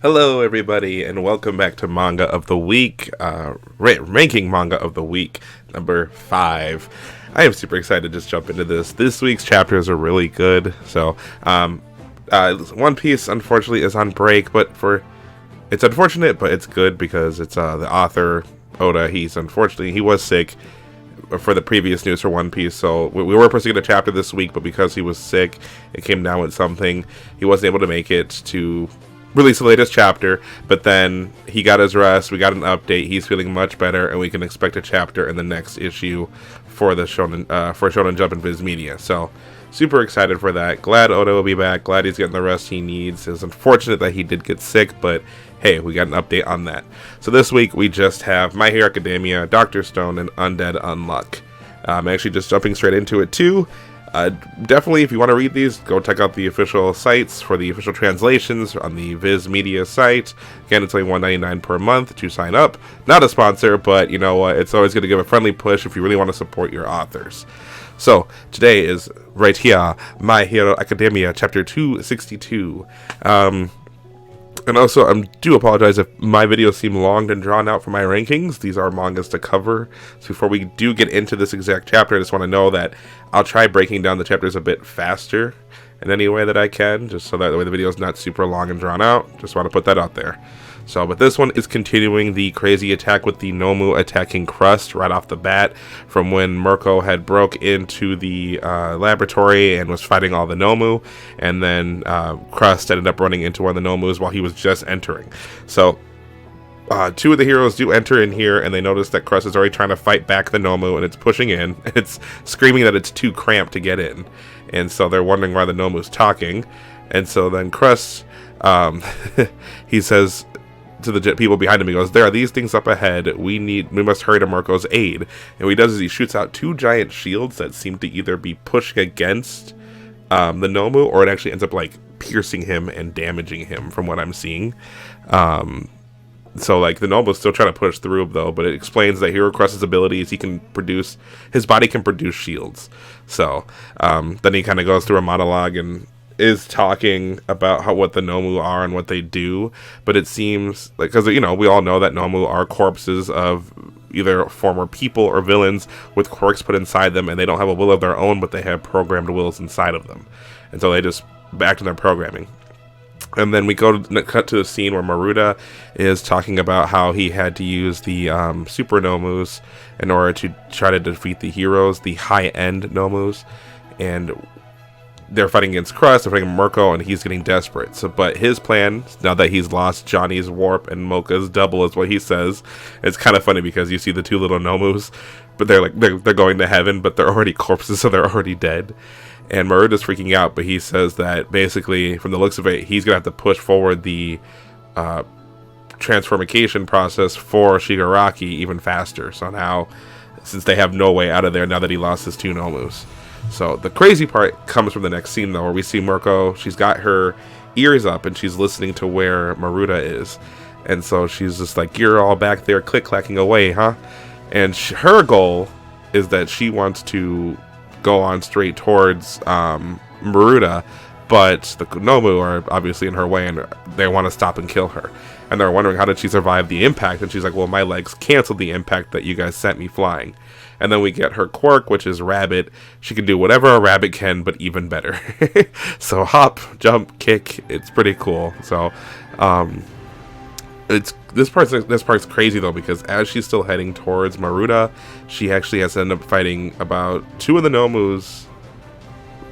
Hello, everybody, and welcome back to Manga of the Week, ranking Manga of the Week, number 5. I am super excited to just jump into this. This week's chapters are really good. So, One Piece, unfortunately, is on break, but it's unfortunate, but it's good because it's the author, Oda. He was sick for the previous news for One Piece, so we were supposed to get a chapter this week, but because he was sick, it came down with something. He wasn't able to make it to release the latest chapter, but then he got his rest, we got an update, he's feeling much better, and we can expect a chapter in the next issue for the Shonen Jump and Viz Media. So super excited for that. Glad Oda will be back, glad he's getting the rest he needs. It's unfortunate that he did get sick, but hey, we got an update on that. So this week we just have My Hero Academia, Dr. Stone, and Undead Unluck. I'm actually just jumping straight into it too. Definitely, if you want to read these, go check out the official sites for the official translations on the Viz Media site. Again, it's only $1.99 per month to sign up. Not a sponsor, but you know what? It's always going to give a friendly push if you really want to support your authors. So, today is right here, My Hero Academia, Chapter 262. And also, I do apologize if my videos seem long and drawn out for my rankings. These are mangas to cover. So before we do get into this exact chapter, I just want to know that I'll try breaking down the chapters a bit faster in any way that I can, just so that the way the video is not super long and drawn out. Just want to put that out there. So, but this one is continuing the crazy attack with the Nomu attacking Crust right off the bat from when Mirko had broke into the laboratory and was fighting all the Nomu, and then Crust ended up running into one of the Nomus while he was just entering. So, two of the heroes do enter in here, and they notice that Crust is already trying to fight back the Nomu, and it's pushing in, and it's screaming that it's too cramped to get in. And so they're wondering why the Nomu's talking. And so then Crust, he says to the people behind him, he goes, "There are these things up ahead. We must hurry to Mirko's aid." And what he does is he shoots out two giant shields that seem to either be pushing against the Nomu, or it actually ends up like piercing him and damaging him from what I'm seeing. So like the Nomu's still trying to push through though, but it explains that Hero Crust's ability is his body can produce shields. So then he kind of goes through a monologue and is talking about what the Nomu are and what they do, but it seems like, because we all know that Nomu are corpses of either former people or villains with quirks put inside them, and they don't have a will of their own, but they have programmed wills inside of them, and so they just act on their programming. And then we cut to a scene where Maruda is talking about how he had to use the Super Nomus in order to try to defeat the heroes, the high-end Nomus, and they're fighting against Crust, they're fighting Mirko, and he's getting desperate. So, but his plan, now that he's lost Johnny's warp and Mocha's double, is what he says. It's kind of funny because you see the two little Nomus, but they're going to heaven, but they're already corpses, so they're already dead. And Maruda's freaking out, but he says that basically, from the looks of it, he's gonna have to push forward the transformation process for Shigaraki even faster. So now, since they have no way out of there now that he lost his two Nomus. So the crazy part comes from the next scene though, where we see Mirko. She's got her ears up and she's listening to where Maruda is, and so she's just like, "You're all back there click-clacking away, huh?" And her goal is that she wants to go on straight towards Maruda, but the Nomu are obviously in her way and they want to stop and kill her, and they're wondering how did she survive the impact, and she's like, "Well, my legs canceled the impact that you guys sent me flying." And then we get her quirk, which is rabbit. She can do whatever a rabbit can, but even better. So hop, jump, kick. It's pretty cool. So this part's crazy though, because as she's still heading towards Maruda, she actually has to end up fighting about two of the Nomus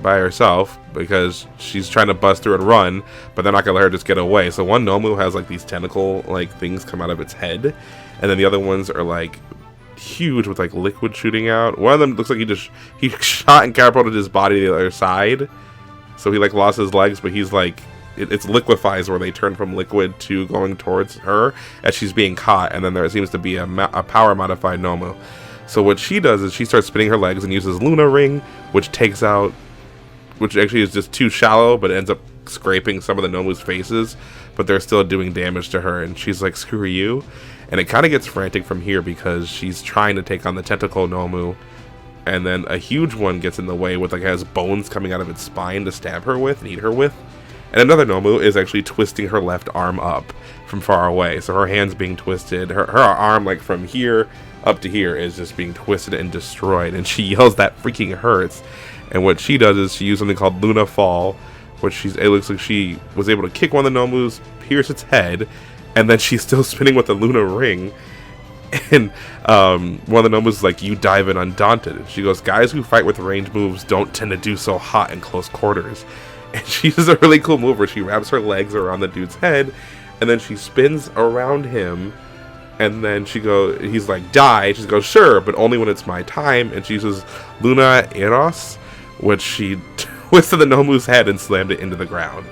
by herself, because she's trying to bust through and run, but they're not gonna let her just get away. So one Nomu has like these tentacle like things come out of its head, and then the other ones are like huge with like liquid shooting out. One of them looks like he shot and catapulted his body to the other side, so he like lost his legs, but he's like it's liquefies where they turn from liquid to going towards her as she's being caught, and then there seems to be a power modified Nomu. So what she does is she starts spinning her legs and uses Luna Ring, which actually is just too shallow, but it ends up scraping some of the Nomu's faces, but they're still doing damage to her, and she's like, "Screw you." And it kind of gets frantic from here because she's trying to take on the tentacle Nomu, and then a huge one gets in the way with like has bones coming out of its spine to stab her with and eat her with. And another Nomu is actually twisting her left arm up from far away. So her hand's being twisted. Her arm, like from here up to here, is just being twisted and destroyed. And she yells that freaking hurts. And what she does is she used something called Luna Fall, which it looks like she was able to kick one of the Nomus, pierce its head, and then she's still spinning with the Luna Ring. And one of the Nomus is like, you dive in undaunted. And she goes, guys who fight with range moves don't tend to do so hot in close quarters. And she does a really cool move where she wraps her legs around the dude's head, and then she spins around him, and then he's like, die. She goes, sure, but only when it's my time. And she uses Luna Eros, which she twisted the Nomu's head and slammed it into the ground.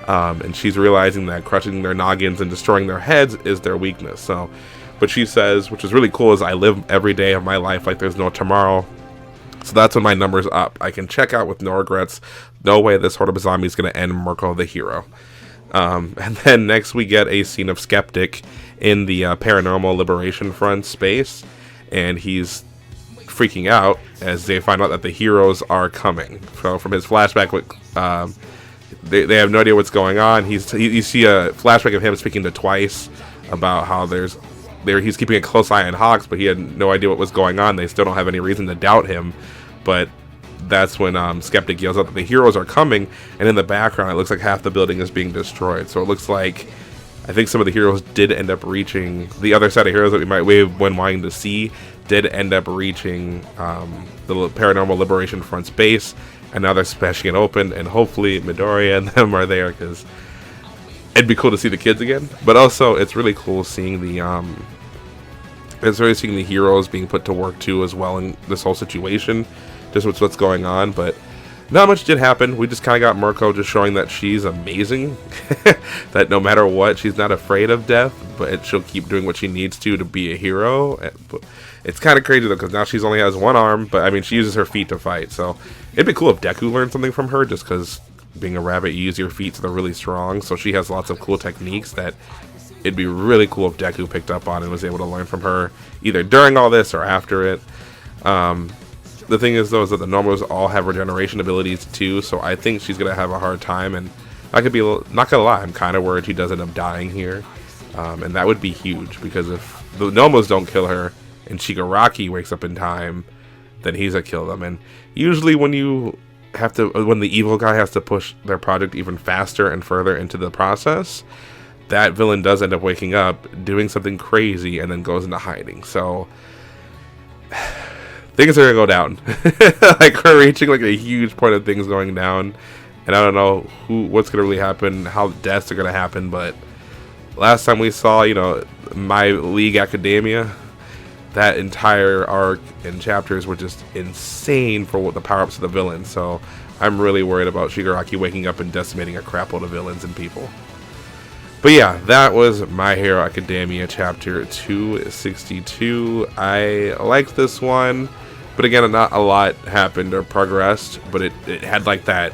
And she's realizing that crushing their noggins and destroying their heads is their weakness. So, but she says, which is really cool, is I live every day of my life like there's no tomorrow. So that's when my number's up. I can check out with no regrets. No way this horde of zombies is going to end Mirko the hero. And then next we get a scene of Skeptic in the Paranormal Liberation Front space. And he's freaking out as they find out that the heroes are coming. So from his flashback, they have no idea what's going on. You see a flashback of him speaking to Twice about how he's keeping a close eye on Hawks, but he had no idea what was going on. They still don't have any reason to doubt him. But that's when Skeptic yells out that the heroes are coming, and in the background it looks like half the building is being destroyed. So it looks like, I think some of the heroes did end up reaching, the other side of heroes that we've been wanting to see did end up reaching the Paranormal Liberation Front's base, and now they're smashing it open, and hopefully Midoriya and them are there, because it'd be cool to see the kids again. But also it's really cool seeing the heroes being put to work too as well in this whole situation, just what's going on. But not much did happen. We just kind of got Mirko just showing that she's amazing, that no matter what, she's not afraid of death, but she'll keep doing what she needs to be a hero. It's kind of crazy though, because now she's only has one arm, but I mean, she uses her feet to fight. So it'd be cool if Deku learned something from her, just because being a rabbit, you use your feet, so they're really strong. So she has lots of cool techniques that it'd be really cool if Deku picked up on and was able to learn from her, either during all this or after it. The thing is, though, is that the Nomus all have regeneration abilities too, so I think she's going to have a hard time, and I could be, not going to lie, I'm kind of worried she does end up dying here. And that would be huge, because if the Nomus don't kill her, and Shigaraki wakes up in time, then he's going to kill them. And usually when the evil guy has to push their project even faster and further into the process, that villain does end up waking up, doing something crazy, and then goes into hiding. So things are gonna go down. Like, we're reaching like a huge point of things going down, and I don't know what's gonna really happen, how deaths are gonna happen. But last time we saw, My League Academia, that entire arc and chapters were just insane for what the power-ups of the villains. So I'm really worried about Shigaraki waking up and decimating a crap load of villains and people. But yeah, that was My Hero Academia chapter 262. I liked this one, but again, not a lot happened or progressed, but it had like that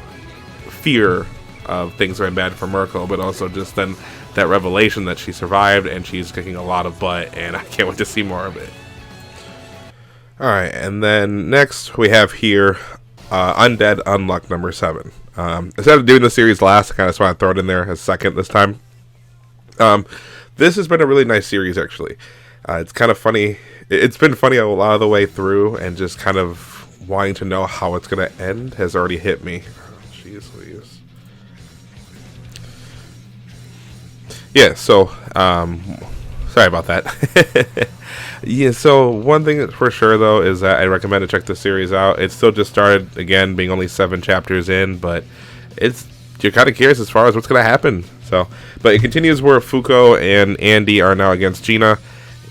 fear of things going bad for Mirko, but also just then that revelation that she survived and she's kicking a lot of butt, and I can't wait to see more of it. Alright, and then next we have here Undead Unluck number 7. Instead of doing the series last, I kind of just want to throw it in there as second this time. This has been a really nice series, actually. It's kind of funny. It's been funny a lot of the way through, and just kind of wanting to know how it's going to end has already hit me. Jeez Louise. Yeah, so, sorry about that. Yeah, so one thing for sure, though, is that I recommend to check the series out. It's still just started, again, being only 7 chapters in, but you're kind of curious as far as what's going to happen. So, but it continues where Fuuko and Andy are now against Gina.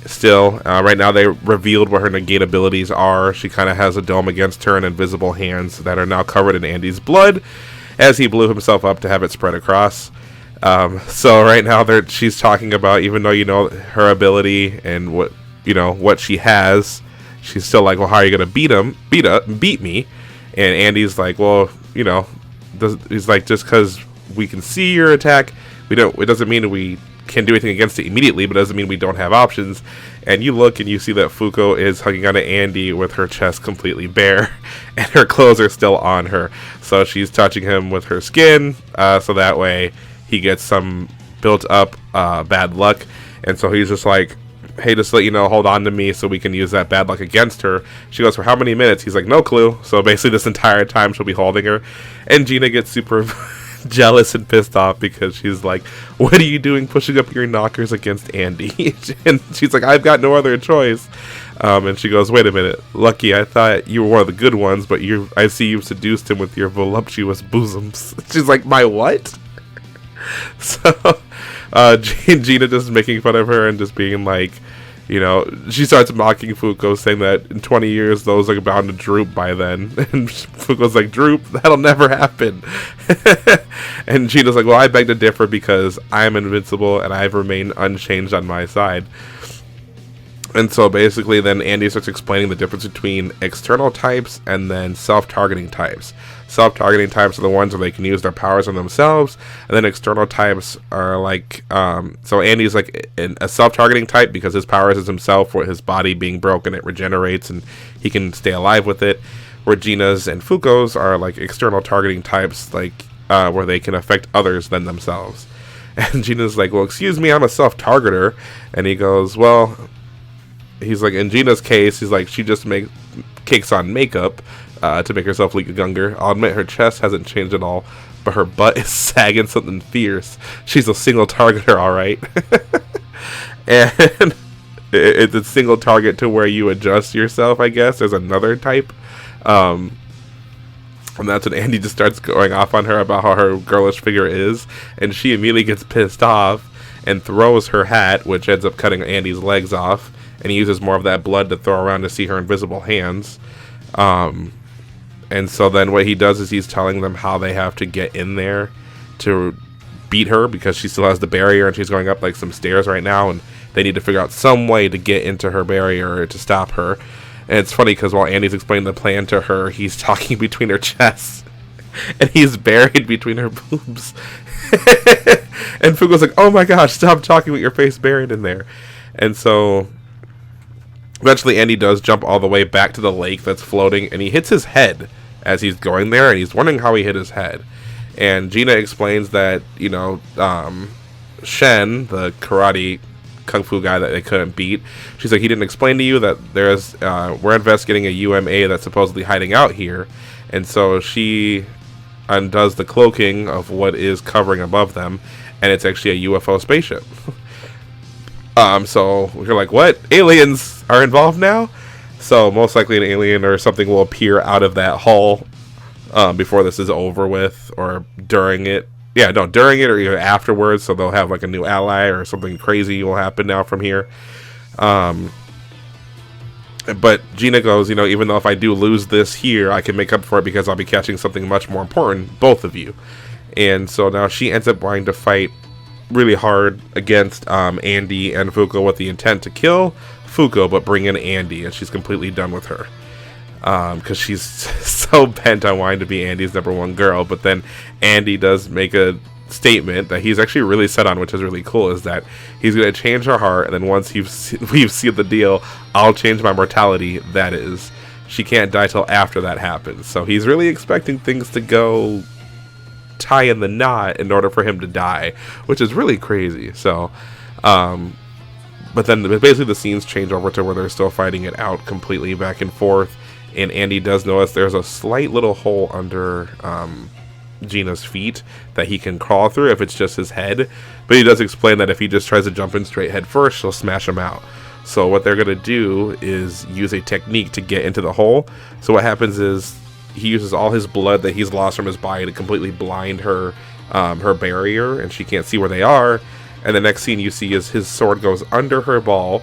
Still, right now they revealed what her negate abilities are. She kind of has a dome against her and invisible hands that are now covered in Andy's blood, as he blew himself up to have it spread across. So right now she's talking about, even though her ability and what she has, she's still like, well, how are you gonna beat me? And Andy's like, well, he's like, just because we can see your attack, it doesn't mean we can do anything against it immediately, but doesn't mean we don't have options. And you look and you see that Fuuko is hugging onto Andy with her chest completely bare, and her clothes are still on her. So she's touching him with her skin, so that way he gets some built up bad luck. And so he's just like, hey, just to let you know, hold on to me so we can use that bad luck against her. She goes, for how many minutes? He's like, no clue. So basically this entire time she'll be holding her. And Gina gets super jealous and pissed off because she's like, what are you doing pushing up your knockers against Andy? And she's like, I've got no other choice. And she goes, wait a minute, Lucky, I thought you were one of the good ones, but I see you've seduced him with your voluptuous bosoms. She's like, my what? So Gina just making fun of her and just being like, you know, she starts mocking Fuuko, saying that in 20 years those are bound to droop by then. And Fuuko's like, droop? That'll never happen. And Gina's like, well, I beg to differ because I'm invincible and I've remained unchanged on my side. And so basically then Andy starts explaining the difference between external types and then self-targeting types. Self-targeting types are the ones where they can use their powers on themselves, and then external types are like, so Andy's like a self-targeting type because his powers is himself, with his body being broken, it regenerates and he can stay alive with it, where Gina's and Fuuko's are like external targeting types, like where they can affect others than themselves. And Gina's like, well, excuse me, I'm a self-targeter. And he goes, well, he's like, in Gina's case, he's like, she just cakes on makeup to make herself look younger. I'll admit her chest hasn't changed at all, but her butt is sagging something fierce. She's a single targeter, all right. And it's a single target to where you adjust yourself, I guess. There's another type. And that's when Andy just starts going off on her about how her girlish figure is. And she immediately gets pissed off and throws her hat, which ends up cutting Andy's legs off. And he uses more of that blood to throw around to see her invisible hands. And so then what he does is he's telling them how they have to get in there to beat her, because she still has the barrier and she's going up like some stairs right now, and they need to figure out some way to get into her barrier to stop her. And it's funny because while Andy's explaining the plan to her, he's talking between her chests and he's buried between her boobs. And Fuuko's like, oh my gosh, stop talking with your face buried in there. And so eventually Andy does jump all the way back to the lake that's floating, and he hits his head as he's going there, and he's wondering how he hit his head. And Gina explains that, you know, Shen, the karate kung fu guy that they couldn't beat, she's like, he didn't explain to you that there's we're investigating a UMA that's supposedly hiding out here. And so she undoes the cloaking of what is covering above them, and it's actually a UFO spaceship. So you're like, what? Aliens are involved now? So most likely an alien or something will appear out of that hull before this is over with, or during it. Yeah, no, during it or either afterwards. So they'll have like a new ally or something crazy will happen now from here. But Gina goes, you know, even though if I do lose this here, I can make up for it because I'll be catching something much more important, both of you. And so now she ends up wanting to fight really hard against Andy and Fuuko with the intent to kill Fuuko, but bring in Andy, and she's completely done with her because she's so bent on wanting to be Andy's #1 girl. But then Andy does make a statement that he's actually really set on, which is really cool, is that he's going to change her heart, and then once we've sealed the deal, I'll change my mortality. That is, she can't die till after that happens. So he's really expecting things to go tie in the knot in order for him to die, which is really crazy. So but then basically the scenes change over to where they're still fighting it out completely back and forth, and Andy does notice there's a slight little hole under Gina's feet that he can crawl through if it's just his head, but he does explain that if he just tries to jump in straight head first, she'll smash him out. So what they're going to do is use a technique to get into the hole. So what happens is he uses all his blood that he's lost from his body to completely blind her her barrier, and she can't see where they are. And the next scene you see is his sword goes under her ball.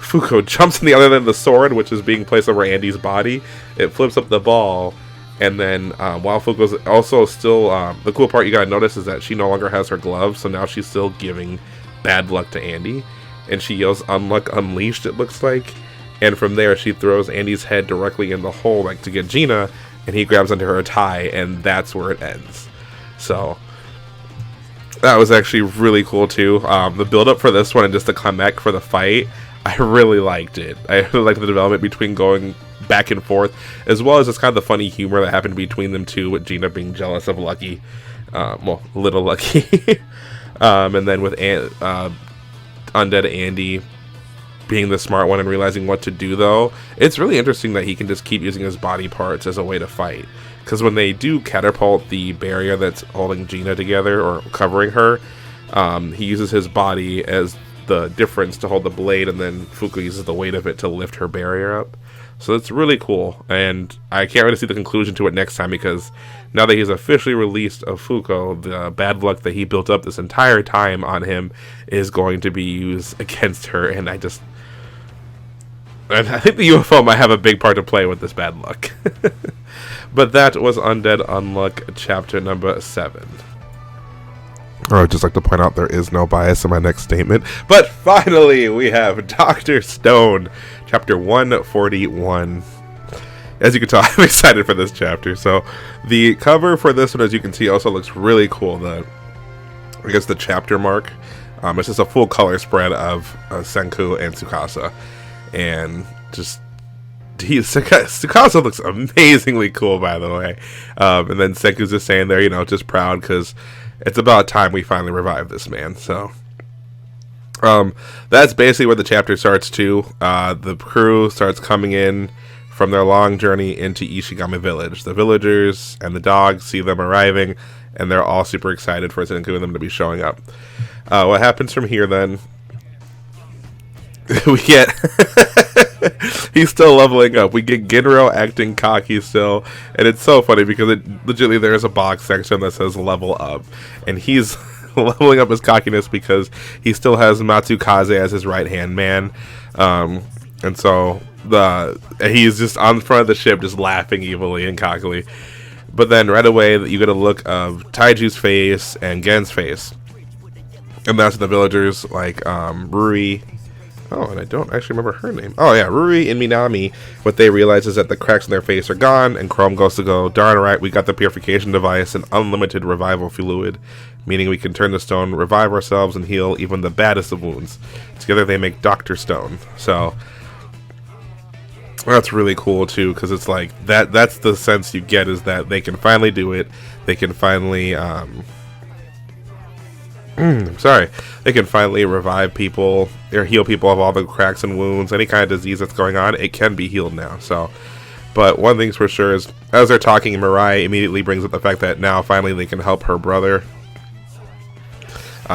Fuuko jumps on the other end of the sword, which is being placed over Andy's body. It flips up the ball, and then while Fuuko's also still... the cool part you gotta notice is that she no longer has her gloves, so now she's still giving bad luck to Andy. And she yells, "Unluck Unleashed," it looks like. And from there, she throws Andy's head directly in the hole, like to get Gina, and he grabs onto her tie, and that's where it ends. So... That was actually really cool too. The build up for this one and just the climactic for the fight, I really liked it. I really liked the development between going back and forth, as well as just kind of the funny humor that happened between them two, with Gina being jealous of Lucky, well, little Lucky, and then with Undead Andy being the smart one and realizing what to do. Though it's really interesting that he can just keep using his body parts as a way to fight, because when they do catapult the barrier that's holding Gina together or covering her, he uses his body as the difference to hold the blade, and then Fuuko uses the weight of it to lift her barrier up. So it's really cool, and I can't really see the conclusion to it next time, because now that he's officially released of Fuuko, the bad luck that he built up this entire time on him is going to be used against her, and I think the UFO might have a big part to play with this bad luck. But that was Undead Unluck chapter number 7. I would just like to point out there is no bias in my next statement. But finally, we have Dr. Stone, chapter 141. As you can tell, I'm excited for this chapter. So the cover for this one, as you can see, also looks really cool. I guess the chapter mark. It's just a full color spread of Senku and Tsukasa. And just... Tsukasa looks amazingly cool, by the way. And then Senku's just saying there, just proud because it's about time we finally revive this man. So that's basically where the chapter starts too. The crew starts coming in from their long journey into Ishigami Village. The villagers and the dogs see them arriving, and they're all super excited for Senku and them to be showing up. What happens from here then? We get... He's still leveling up. We get Ginro acting cocky still, and it's so funny because legitimately there's a box section that says level up, and he's leveling up his cockiness because he still has Matsukaze as his right hand man, and so he's just on front of the ship just laughing evilly and cockily. But then right away you get a look of Taiju's face and Gen's face, and that's the villagers like Ruri. Oh, and I don't actually remember her name. Oh, yeah, Ruri and Minami. What they realize is that the cracks in their face are gone, and Chrome goes to go, darn right, we got the purification device and unlimited revival fluid, meaning we can turn the stone, revive ourselves, and heal even the baddest of wounds. Together they make Dr. Stone. So that's really cool, too, because it's like, that's the sense you get, is that they can finally do it. They can finally, they can finally revive people or heal people of all the cracks and wounds, any kind of disease that's going on. It can be healed now. So, but one thing's for sure is, as they're talking, Mirai immediately brings up the fact that now finally they can help her brother,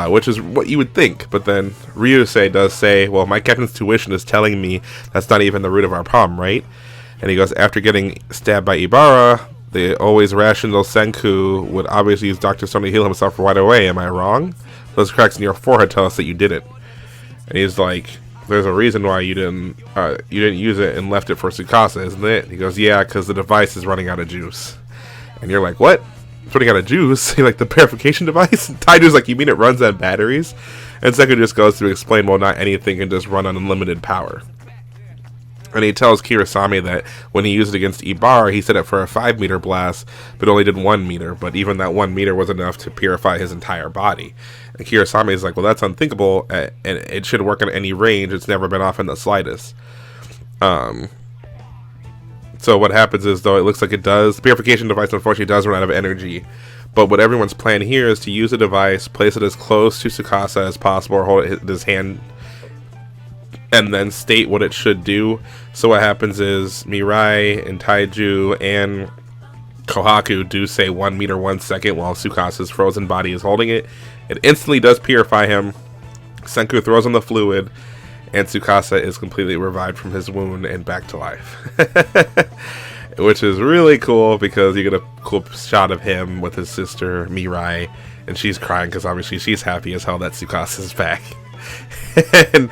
which is what you would think. But then Ryusei does say, well, my captain's tuition is telling me that's not even the root of our problem, right? And he goes, after getting stabbed by Ibara, the always rational Senku would obviously use Dr. Stone to heal himself right away. Am I wrong? Those cracks in your forehead tell us that you didn't. And he's like, there's a reason why you didn't use it and left it for Tsukasa, isn't it? He goes, yeah, because the device is running out of juice. And you're like, what? It's running out of juice? Like the purification device? And Taiju's like, you mean it runs on batteries? And Senku just goes to explain, well, not anything can just run on unlimited power. And he tells Kirasami that when he used it against Ibara, he set it for a 5-meter blast, but only did 1 meter. But even that 1 meter was enough to purify his entire body. And Kirasami is like, well, that's unthinkable, and it should work on any range. It's never been off in the slightest. So what happens is, though, it looks like it does. The purification device, unfortunately, does run out of energy. But what everyone's plan here is to use the device, place it as close to Tsukasa as possible, or hold it in his hand, and then state what it should do. So what happens is Mirai and Taiju and Kohaku do say 1 meter 1 second while Tsukasa's frozen body is holding it. It instantly does purify him. Senku throws on the fluid, and Tsukasa is completely revived from his wound and back to life. Which is really cool because you get a cool shot of him with his sister Mirai, and she's crying because obviously she's happy as hell that Tsukasa's back. And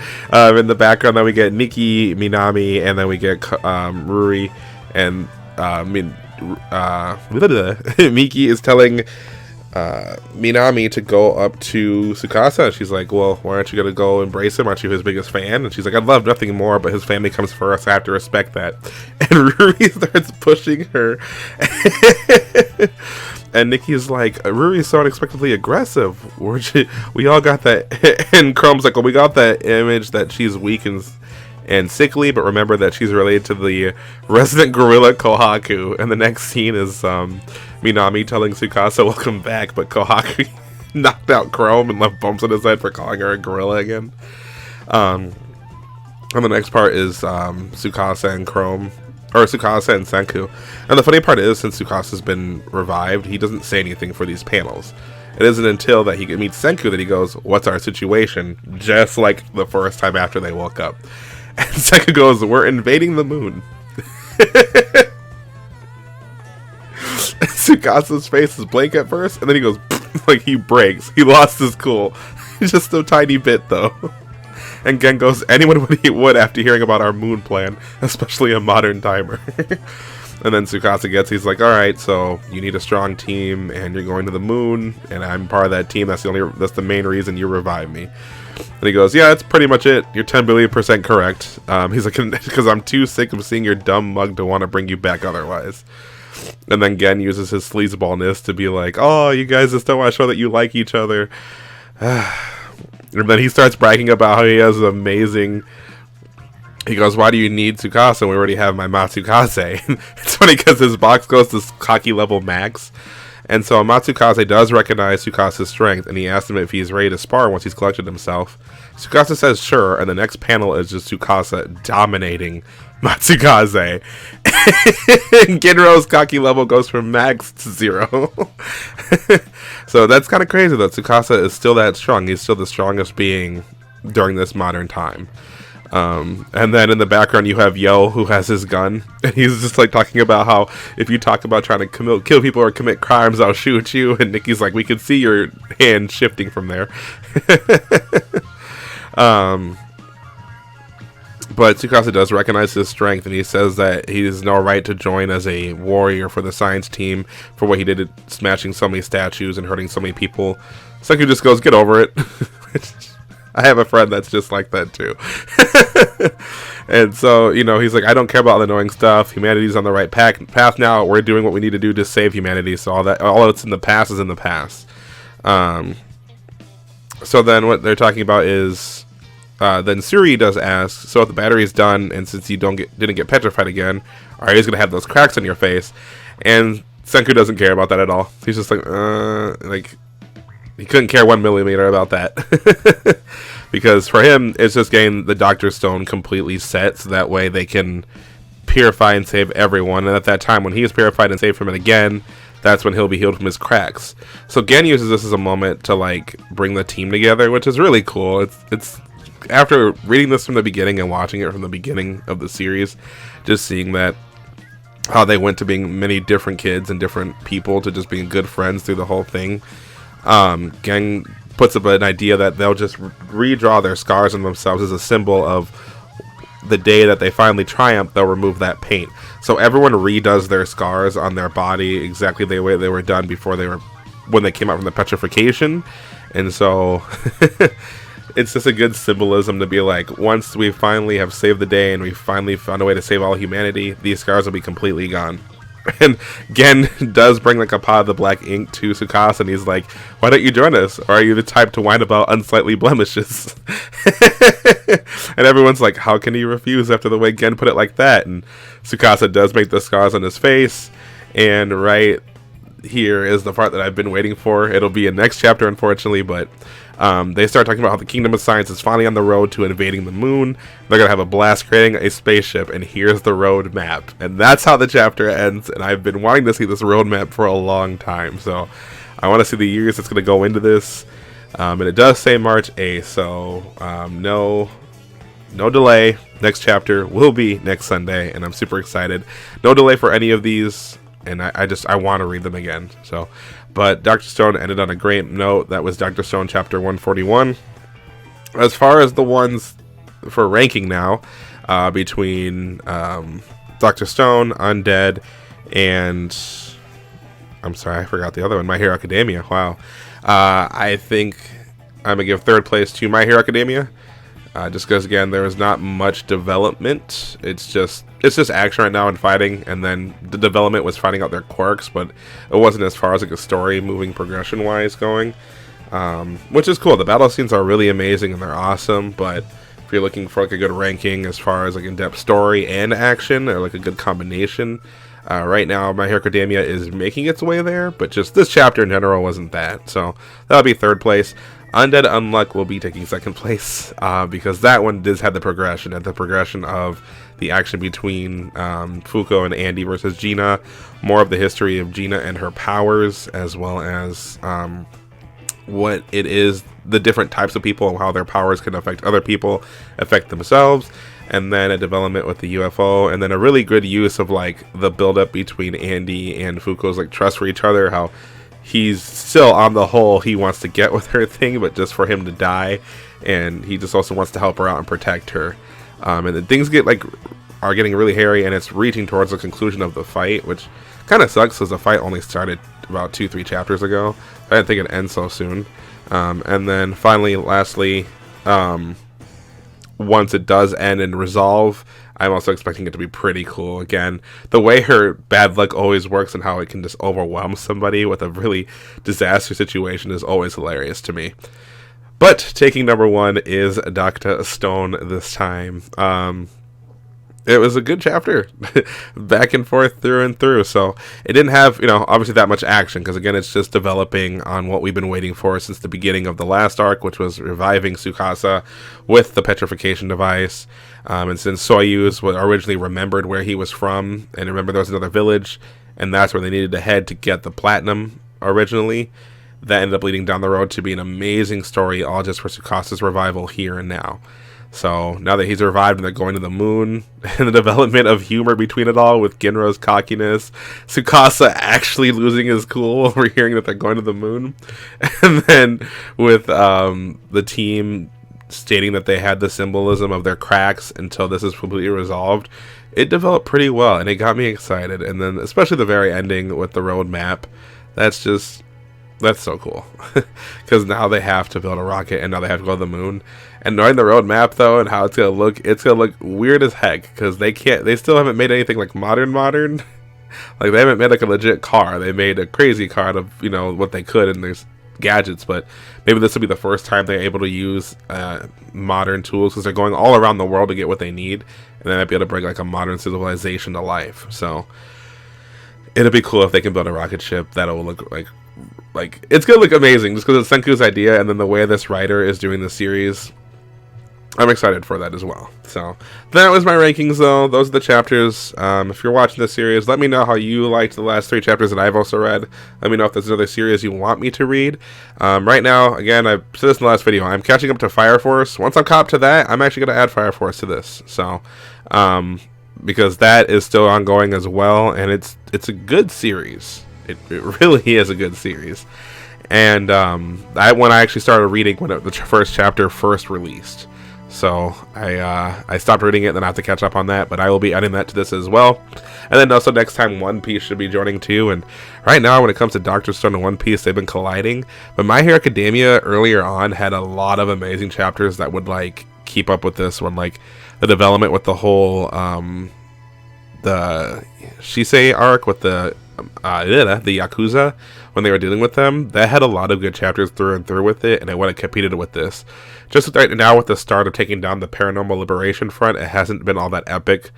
in the background, then we get Nikki, Minami, and then we get Ruri, and Miki is telling Minami to go up to Tsukasa. She's like, well, why aren't you going to go embrace him? Aren't you his biggest fan? And she's like, I'd love nothing more, but his family comes first. I have to respect that. And Ruri starts pushing her. And Nikki's like, Ruri's so unexpectedly aggressive. We all got that. And Chrome's like, well, we got that image that she's weak and sickly, but remember that she's related to the resident gorilla Kohaku. And the next scene is Minami telling Tsukasa, welcome back, but Kohaku knocked out Chrome and left bumps on his head for calling her a gorilla again. And the next part is Tsukasa and Chrome. Or Tsukasa and Senku. And the funny part is, since Tsukasa's been revived, he doesn't say anything for these panels. It isn't until that he meets Senku that he goes, what's our situation? Just like the first time after they woke up. And Senku goes, we're invading the moon. Tsukasa's face is blank at first, and then he goes, like he breaks. He lost his cool. Just a tiny bit, though. And Gen goes, anyone would after hearing about our moon plan, especially a modern timer. And then Tsukasa he's like, alright, so you need a strong team, and you're going to the moon, and I'm part of that team, that's the main reason you revive me. And he goes, yeah, that's pretty much it, you're 10 billion% correct. He's like, because I'm too sick of seeing your dumb mug to want to bring you back otherwise. And then Gen uses his sleazeballness to be like, oh, you guys just don't want to show that you like each other. And then he starts bragging about how he has an amazing... He goes, why do you need Tsukasa when we already have my Matsukase? It's funny because his box goes to Kaki level max. And so Matsukase does recognize Tsukasa's strength, and he asks him if he's ready to spar once he's collected himself. Tsukasa says sure, and the next panel is just Tsukasa dominating Matsukase. Genro's Kaki level goes from max to 0. So that's kind of crazy though. Tsukasa is still that strong. He's still the strongest being during this modern time. And then in the background you have Yo, who has his gun, and he's just like talking about how if you talk about trying to kill people or commit crimes, I'll shoot you. And Nikki's like, we can see your hand shifting from there. But Tsukasa does recognize his strength, and he says that he has no right to join as a warrior for the science team for what he did at smashing so many statues and hurting so many people. Senku just goes, get over it. I have a friend that's just like that too. And so, you know, he's like, I don't care about all the annoying stuff. Humanity's on the right path now. We're doing what we need to do to save humanity. So all that's in the past is in the past. So then what they're talking about is... then Suri does ask, so if the battery's done, and since you didn't get petrified again, are you going to have those cracks on your face? And Senku doesn't care about that at all. He's just like he couldn't care 1 millimeter about that. Because for him, it's just getting the Dr. Stone completely set, so that way they can purify and save everyone. And at that time, when he is purified and saved from it again, that's when he'll be healed from his cracks. So Gen uses this as a moment to like bring the team together, which is really cool. It's after reading this from the beginning and watching it from the beginning of the series, just seeing that how they went to being many different kids and different people to just being good friends through the whole thing. Gen puts up an idea that they'll just redraw their scars on themselves as a symbol of the day that they finally triumph. They'll remove that paint, so everyone redoes their scars on their body exactly the way they were done before when they came out from the petrification. And so it's just a good symbolism to be like, once we finally have saved the day and we finally found a way to save all humanity, these scars will be completely gone. And Gen does bring like a pot of the black ink to Tsukasa, and he's like, why don't you join us? Or are you the type to whine about unsightly blemishes? And everyone's like, how can he refuse after the way Gen put it like that? And Tsukasa does make the scars on his face, and right here is the part that I've been waiting for. It'll be a next chapter, unfortunately, but they start talking about how the Kingdom of Science is finally on the road to invading the moon. They're going to have a blast creating a spaceship, and here's the road map. And that's how the chapter ends, and I've been wanting to see this road map for a long time. So I want to see the years that's going to go into this. And it does say March 8th, so no delay. Next chapter will be next Sunday, and I'm super excited. No delay for any of these, and I want to read them again. So, but Dr. Stone ended on a great note. That was Dr. Stone chapter 141. As far as the ones for ranking now, between Dr. Stone, Undead, and I'm sorry, I forgot the other one, My Hero Academia. Wow. I think I'm going to give third place to My Hero Academia. just because again there is not much development. It's just action right now and fighting, and then the development was finding out their quirks, but it wasn't as far as like a story moving progression wise going, which is cool. The battle scenes are really amazing and they're awesome, but if you're looking for like a good ranking as far as like in-depth story and action, or like a good combination, right now My Hero Academia is making its way there, but just this chapter in general wasn't that, so that'll be third place. Undead Unluck will be taking second place, because that one does have the progression, and the progression of the action between Fuuko and Andy versus Gina, more of the history of Gina and her powers, as well as what it is, the different types of people and how their powers can affect other people, affect themselves, and then a development with the UFO, and then a really good use of like the build-up between Andy and Fuuko's like trust for each other, how he's still on the whole he wants to get with her thing, but just for him to die, and he just also wants to help her out and protect her, and then things are getting really hairy, and it's reaching towards the conclusion of the fight, which kind of sucks because the fight only started about 2-3 chapters ago. I didn't think it'd end so soon. And then finally, lastly, once it does end and resolve, I'm also expecting it to be pretty cool. Again, the way her bad luck always works and how it can just overwhelm somebody with a really disaster situation is always hilarious to me. But taking number one is Dr. Stone this time. It was a good chapter, back and forth through and through. So it didn't have, obviously that much action, because again, it's just developing on what we've been waiting for since the beginning of the last arc, which was reviving Tsukasa with the petrification device. And since Soyuz was originally remembered where he was from, and remember there was another village, and that's where they needed to head to get the platinum originally, that ended up leading down the road to be an amazing story, all just for Tsukasa's revival here and now. So now that he's revived and they're going to the moon, and the development of humor between it all with Ginro's cockiness, Tsukasa actually losing his cool over hearing that they're going to the moon, and then with the team stating that they had the symbolism of their cracks until this is completely resolved, it developed pretty well, and it got me excited. And then especially the very ending with the roadmap, that's so cool, because now they have to build a rocket, and now they have to go to the moon. And knowing the roadmap though, and how it's gonna look weird as heck, because they still haven't made anything like modern. Like they haven't made like a legit car. They made a crazy car out of what they could, and there's gadgets, but maybe this will be the first time they're able to use modern tools, because they're going all around the world to get what they need, and they might be able to bring like a modern civilization to life. So it'll be cool if they can build a rocket ship that'll look like it's gonna look amazing, just because it's Senku's idea, and then the way this writer is doing the series, I'm excited for that as well. So that was my rankings though. Those are the chapters. If you're watching this series, let me know how you liked the last 3 chapters that I've also read. Let me know if there's another series you want me to read. Right now, again, I said this in the last video, I'm catching up to Fire Force. Once I'm caught up to that, I'm actually going to add Fire Force to this. So, because that is still ongoing as well, and it's a good series. It really is a good series. And when I actually started reading when the first chapter first released. So I stopped reading it, then I have to catch up on that, but I will be adding that to this as well. And then also next time One Piece should be joining too. And right now when it comes to Dr. Stone and One Piece, they've been colliding. But My Hero Academia earlier on had a lot of amazing chapters that would like keep up with this one, like the development with the whole the Shisei arc with the Yakuza, when they were dealing with them. That had a lot of good chapters through and through with it, and it would have competed with this. Just right now with the start of taking down the Paranormal Liberation front, it hasn't been all that epic.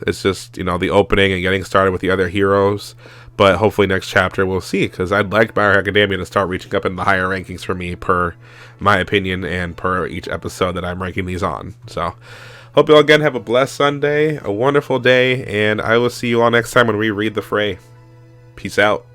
It's just, the opening and getting started with the other heroes. But hopefully next chapter we'll see, because I'd like My Hero Academia to start reaching up in the higher rankings for me, per my opinion, and per each episode that I'm ranking these on. So, hope you all again have a blessed Sunday, a wonderful day, and I will see you all next time when we read The Fray. Peace out.